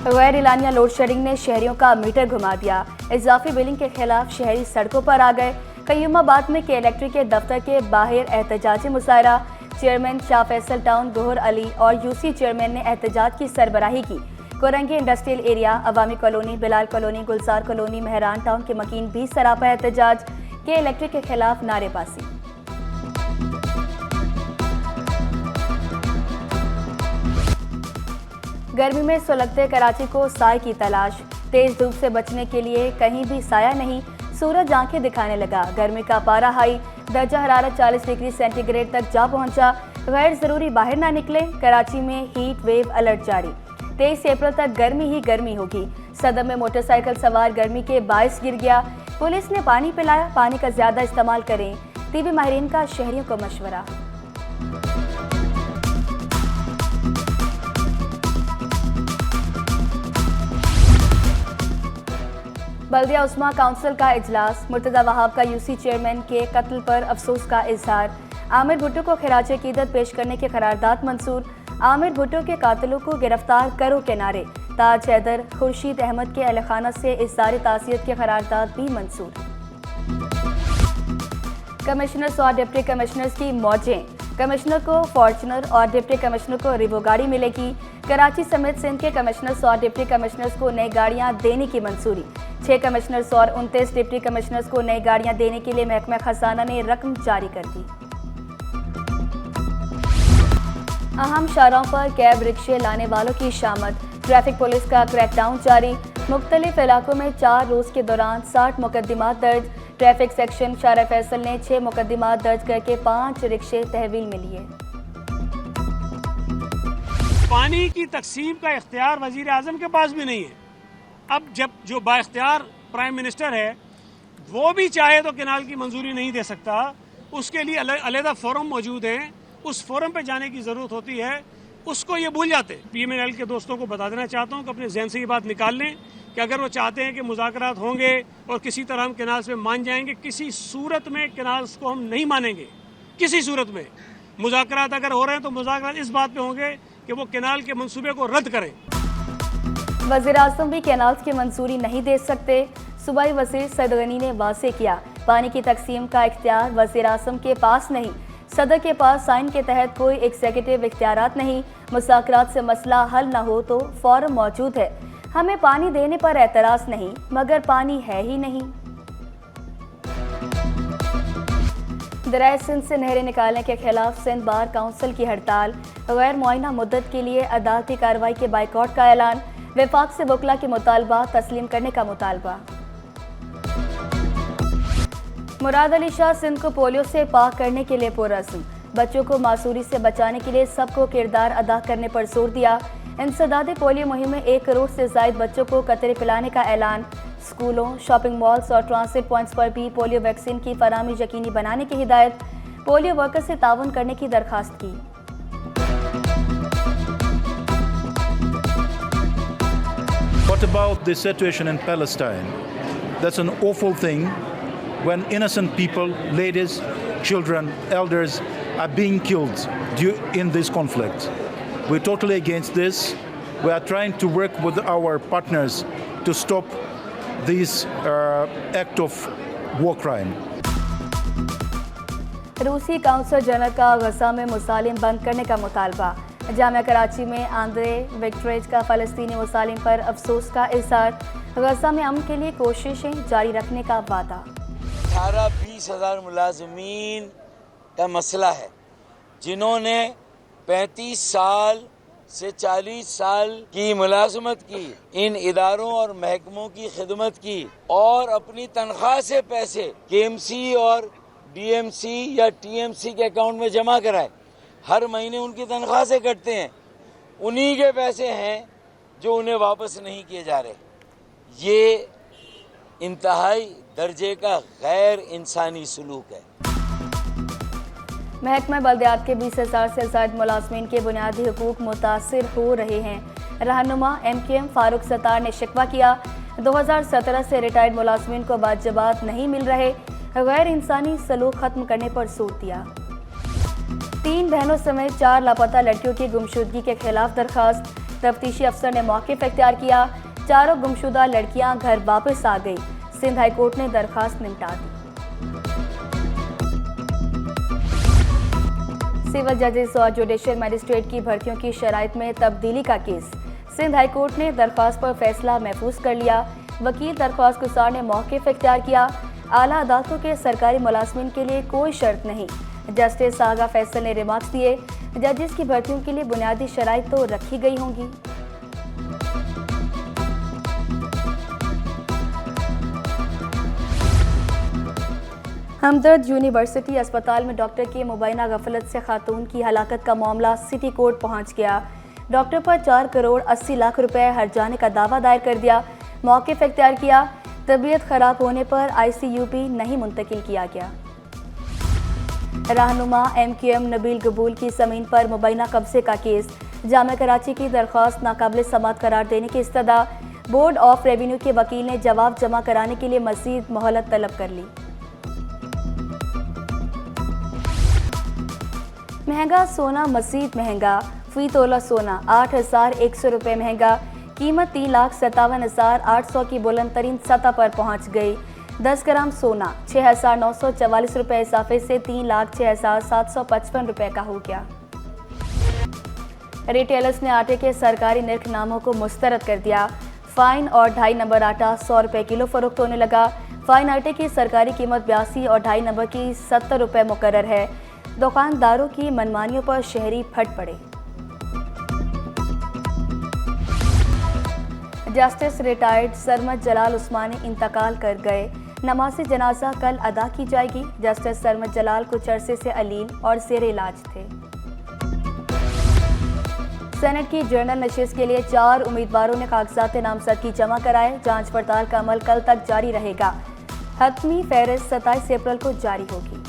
गैर इलानिया load shedding ने शहरियों का मीटर घुमा दिया। इजाफी बिलिंग के खिलाफ शहरी सड़कों पर आ गए। कयूमाबाद में के इलेक्ट्रिक के दफ्तर के बाहर एहतजाजी मुजाहरा। चेयरमैन शाह फैसल टाउन गोहर अली और यूसी चेयरमैन ने एहतजाज की सरबराही की। कोरंगी इंडस्ट्रियल एरिया, अवामी कॉलोनी, बिलाल कॉलोनी, गुलजार कॉलोनी, मेहरान टाउन के मकीन भी सरापा एहतजाज। के इलेक्ट्रिक के खिलाफ नारेबाजी। गर्मी में सुलगते कराची को साए की तलाश। तेज धूप से बचने के लिए कहीं भी साया नहीं, सूरज आंखें दिखाने लगा। गर्मी का पारा हाई, दर्जा हरारत 40 डिग्री सेंटीग्रेड तक जा पहुंचा। गैर जरूरी बाहर ना निकले। कराची में हीट वेव अलर्ट जारी। 23 अप्रैल तक गर्मी ही गर्मी होगी। सदर में मोटरसाइकिल सवार गर्मी के बायस गिर गया। पुलिस ने पानी पिलाया। पानी का ज्यादा इस्तेमाल करें, टीबी माहिरीन का शहरियों को मशवरा। बल्दिया उस्मा काउंसिल का इजलास। मुर्तजा वहाब का यूसी चेयरमैन के कत्ल पर अफसोस का इजहार। आमिर भुट्टो को खिराज अकीदत पेश करने के करारदाद मंजूर। आमिर भुट्टो के कातिलों को गिरफ्तार करो के नारे। ताज हैदर, खुर्शीद अहमद के अहलखाना से इज़हार ताज़ियत के करारदाद भी मंजूर। कमिश्नर्स और डिप्टी कमिश्नर्स की मौजें। कमिश्नर को फॉर्चुनर और डिप्टी कमिश्नर को रिवो गाड़ी मिलेगी। कराची समेत सिंध के कमिश्नर्स और डिप्टी कमिश्नर्स को नई गाड़ियां देने की मंजूरी। 6 कमिश्नर्स और 29 डिप्टी कमिश्नर्स को नई गाड़ियां देने के लिए महकमा खजाना ने रकम जारी कर दी। अहम शाहराहों पर कैब रिक्शे लाने वालों की शामत। ट्रैफिक पुलिस का क्रैकडाउन जारी। मुख्तलिफ इलाकों में 4 रोज के दौरान 60 मुकदमात दर्ज। ट्रैफिक सेक्शन शाह फैसल ने 6 मुकदमात दर्ज करके 5 रिक्शे तहवील में लिए। पानी की तकसीम का इख्तियार वजीर आजम के पास भी नहीं है। अब जब जो बाइख्तियार प्राइम मिनिस्टर है वो भी चाहे तो केनाल की मंजूरी नहीं दे सकता। उसके लिए अलग फोरम मौजूद हैं, उस फोरम पे जाने की ज़रूरत होती है, उसको ये भूल जाते। पीएमएनएल के दोस्तों को बता देना चाहता हूँ कि अपने जहन से ये बात निकाल लें कि अगर वो चाहते हैं कि मुज़ाकरात होंगे और किसी तरह हम केनाल्स में मान जाएंगे, किसी सूरत में केनाल्स को हम नहीं मानेंगे। किसी सूरत में मुज़ाकरात अगर हो रहे हैं तो मुज़ाकरात इस बात पे होंगे कि वो केनाल के मंसूबे को रद्द करें। वज़ीर आज़म भी केनाल्स की मंजूरी नहीं दे सकते। सूबाई वज़ीर सैयद गनी ने वाज़ेह किया, पानी की तकसीम का इख्तियार वज़ीर आज़म के पास नहीं। सदर के पास साइन के तहत कोई एग्जीक्यूटिव इख्तियारात नहीं। मुज़ाकरात से मसला हल न हो तो फॉर्म मौजूद है। हमें पानी देने पर एतराज़ नहीं, मगर पानी है ही नहीं। दरियाए सिंध से नहरें निकालने के खिलाफ सिंध बार काउंसिल की हड़ताल। गैर मुआयना मुद्दत के लिए अदालती कार्रवाई के बाइकआउट का ऐलान। विफाक से वकला के मुतालबा तस्लीम करने का मुतालबा। मुराद अली शाह सिंध को पोलियो से पाक करने के लिए पुरज़्म। बच्चों को मासूरी से बचाने के लिए सबको किरदार अदा करने पर जोर दिया। इंसदादे पोलियो मुहिम में 1 करोड़ से ज़ायद बच्चों को कतरे पिलाने का ऐलान। स्कूलों, शॉपिंग मॉल्स और ट्रांसिट पॉइंट्स पर भी पोलियो वैक्सीन की फराहमी यकीनी बनाने की हिदायत। पोलियो वर्कर से ताउन करने की दरखास्त की। What about the situation in Palestine? That's an awful thing when innocent people, ladies, children, elders are being killed in this conflict. We're totally against this. We are trying to work with our partners to stop this act of war crime. रूसी council general का गजा में मुसालिम बंद करने का मुतालबा। जामिया कराची में Andre विक्टरेज का फ़लस्तीनी मुसालिम पर अफसोस का इज़हार। गजा में अमन के लिए कोशिशें जारी रखने का वादा। 18-20 हज़ार मुलाजमीन का मसला है जिन्होंने 35 साल से 40 साल की मुलाजमत की, इन इदारों और महकमों की खिदमत की और अपनी तनख्वाह से पैसे केएमसी और डीएमसी या टीएमसी के अकाउंट में जमा कराए। हर महीने उनकी तनख्वाह से कटते हैं। उन्हीं के पैसे हैं जो उन्हें वापस नहीं किए जा रहे। ये इंतहाई दर्जे का गैर इंसानी सलूक है। महकमा बल्दियात के 20,000 से ज़ायद मुलाजमीन के बुनियादी हुकूक मुतासिर हो रहे हैं। रहनुमा MQM फारूक सत्तार ने शिकवा किया, 2017 से रिटायर्ड मुलाजमीन को वाजिबात नहीं मिल रहे। गैर इंसानी सलूक खत्म करने पर जोर दिया। 3 बहनों समेत 4 लापता लड़कियों की गुमशुदगी के खिलाफ दरखास्त। तफ्तीशी अफसर ने मौके पर इख्तियार किया। चारों गुमशुदा लड़कियां घर वापस आ गई। सिंध हाई कोर्ट ने दरखास्त निपटा दी। सिविल जजेस और जुडिशियल मजिस्ट्रेट की भर्तियों की शराइत में तब्दीली का केस। सिंध हाई कोर्ट ने दरख्वास्त पर फैसला महफूज कर लिया। वकील दरख्वास्त गुजार ने मौके पर इख्तियार किया। आला अदालतों के सरकारी मुलाजमिन के लिए कोई शर्त नहीं। जस्टिस सागा फैसल ने रिमार्क्स दिए, जजेस की भर्तियों के लिए बुनियादी शराइत तो रखी गई होंगी। हमदर्द यूनिवर्सिटी अस्पताल में डॉक्टर की मुबैना गफलत से खातून की हलाकत का मामला सिटी कोर्ट पहुंच गया। डॉक्टर पर 4 करोड़ 80 लाख रुपए हर्जाने का दावा दायर कर दिया। मौके पर इख्तियार किया। तबीयत खराब होने पर ICU भी नहीं मुंतकिल किया गया। रहनुमा MQM नबील कबूल की ज़मीन पर मुबैना कब्जे का केस। जामिया कराची की दरख्वास्त नाकाबिल समात करार देने की इस्तदा। बोर्ड ऑफ रेवेन्यू के वकील ने जवाब जमा कराने के लिए मज़ीद मोहलत तलब कर ली। महंगा सोना मज़ीद महंगा। फी तोला सोना 8,100 रुपये महंगा। कीमत 3,57,800 की बुलंद तरीन सतह पर पहुंच गई। 10 ग्राम सोना 6,944 रुपये इजाफे से 3,06,755 रुपये का हो गया। रिटेलर्स ने आटे के सरकारी निर्खनामों को मुस्तरद कर दिया। फाइन और 2.5 नंबर आटा 100 रुपये किलो फरोख्त होने लगा। फाइन आटे की सरकारी कीमत 82 और 2.5 नंबर की 70 रुपये मुकर्रर है। दुकानदारों की मनमानियों पर शहरी फट पड़े। जस्टिस रिटायर्ड सरमद जलाल उस्मानी इंतकाल कर गए। नमाज जनाजा कल अदा की जाएगी। जस्टिस सरमद जलाल कुछ अरसे से अलील और ज़ेर इलाज थे। सेनेट की जनरल नशिस्त के लिए 4 उम्मीदवारों ने कागजात नामजदगी जमा कराए। जांच पड़ताल का अमल कल तक जारी रहेगा। हतमी फहरिस्त 27 अप्रैल को जारी होगी।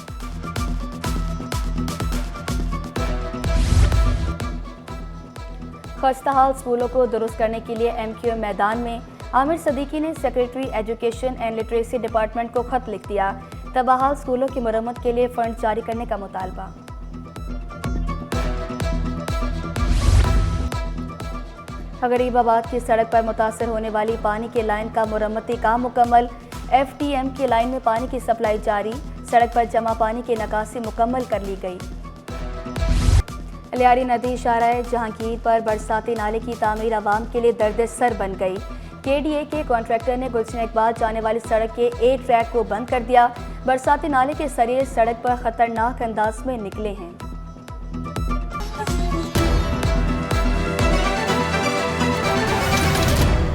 खस्ताहाल स्कूलों को दुरुस्त करने के लिए MQM मैदान में। आमिर सदीकी ने secretary education and literacy department को खत लिख दिया। तबाहाल स्कूलों की मरम्मत के लिए फंड जारी करने का मुतालबा। गरीबाबाद की सड़क पर मुतासर होने वाली पानी की लाइन का मुरम्मती काम मुकम्मल। FTM की लाइन में पानी की सप्लाई जारी। सड़क पर जमा पानी की नकासी मुकम्मल कर ली गई। लियारी नदी शाहराह जहांगीर पर बरसाती नाले की तामीर आवाम के लिए दर्द सर बन गई। KDA के कॉन्ट्रैक्टर ने गुलशन इकबाल जाने वाली सड़क के एक ट्रैक को बंद कर दिया। बरसाती नाले के सरिये सड़क पर खतरनाक अंदाज में निकले हैं।